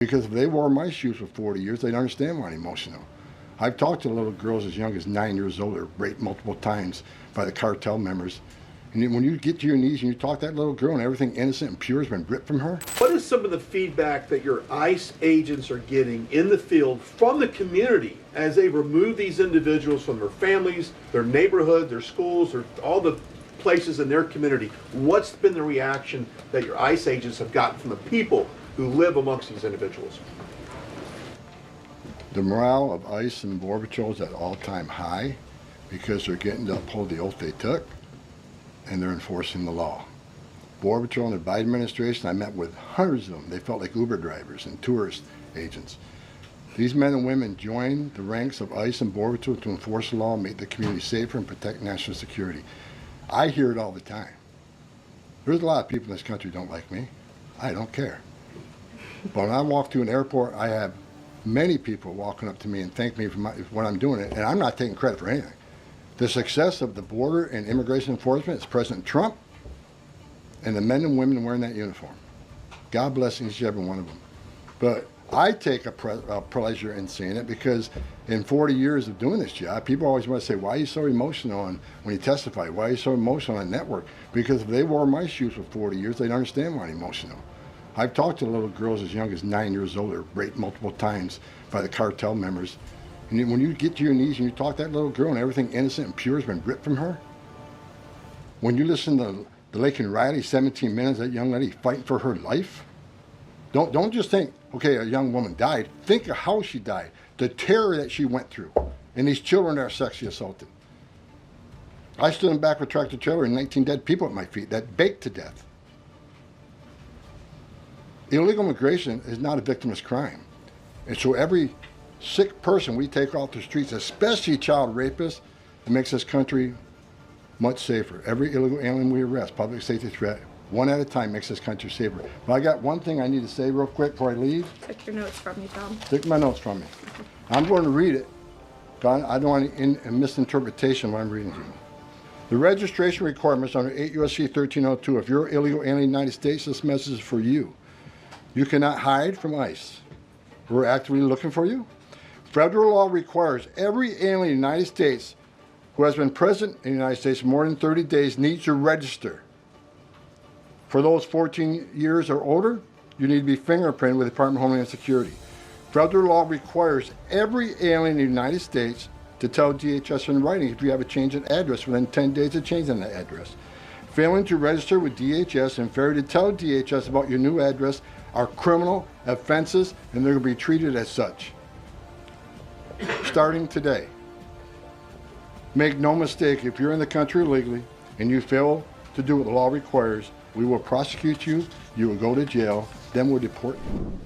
Because if they wore my shoes for 40 years, they'd understand why I'm emotional. I've talked to little girls as young as 9 years old that were raped multiple times by the cartel members. And then when you get to your knees and you talk to that little girl and everything innocent and pure has been ripped from her. What is some of the feedback that your ICE agents are getting in the field from the community as they remove these individuals from their families, their neighborhood, their schools, or all the places in their community? What's been the reaction that your ICE agents have gotten from the people who live amongst these individuals? The morale of ICE and Border Patrol is at all-time high because they're getting to uphold the oath they took and they're enforcing the law. Border Patrol and the Biden administration, I met with hundreds of them. They felt like Uber drivers and tourist agents. These men and women joined the ranks of ICE and Border Patrol to enforce the law, make the community safer, and protect national security. I hear it all the time. There's a lot of people in this country who don't like me. I don't care. But when I walk through an airport, I have many people walking up to me and thank me for what I'm doing, and I'm not taking credit for anything. The success of the border and immigration enforcement is President Trump and the men and women wearing that uniform. God bless each and every one of them. But I take a pleasure in seeing it because in 40 years of doing this job, people always want to say, why are you so emotional when you testify? Why are you so emotional on network? Because if they wore my shoes for 40 years, they'd understand why I'm emotional. I've talked to little girls as young as 9 years old that were raped multiple times by the cartel members. And when you get to your knees and you talk to that little girl and everything innocent and pure has been ripped from her, when you listen to the Laken Riley, 17 minutes, that young lady fighting for her life, don't just think, okay, a young woman died. Think of how she died, the terror that she went through, and these children that are sexually assaulted. I stood in the back of a tractor trailer and 19 dead people at my feet that baked to death. Illegal immigration is not a victimless crime. And so every sick person we take off the streets, especially child rapists, it makes this country much safer. Every illegal alien we arrest, public safety threat, one at a time makes this country safer. But I got one thing I need to say real quick before I leave. Take your notes from me, Tom. Take my notes from me. I'm going to read it. I don't want any misinterpretation of what I'm reading to you. The registration requirements under 8 U.S.C. 1302. If you're illegal alien in the United States, this message is for you. You cannot hide from ICE. We're actively looking for you. Federal law requires every alien in the United States who has been present in the United States for more than 30 days needs to register. For those 14 years or older, you need to be fingerprinted with the Department of Homeland Security. Federal law requires every alien in the United States to tell DHS in writing if you have a change in address within 10 days of changing that address. Failing to register with DHS and failure to tell DHS about your new address are criminal offenses, and they're going to be treated as such. Starting today. Make no mistake, if you're in the country illegally and you fail to do what the law requires, we will prosecute you, you will go to jail, then we'll deport you.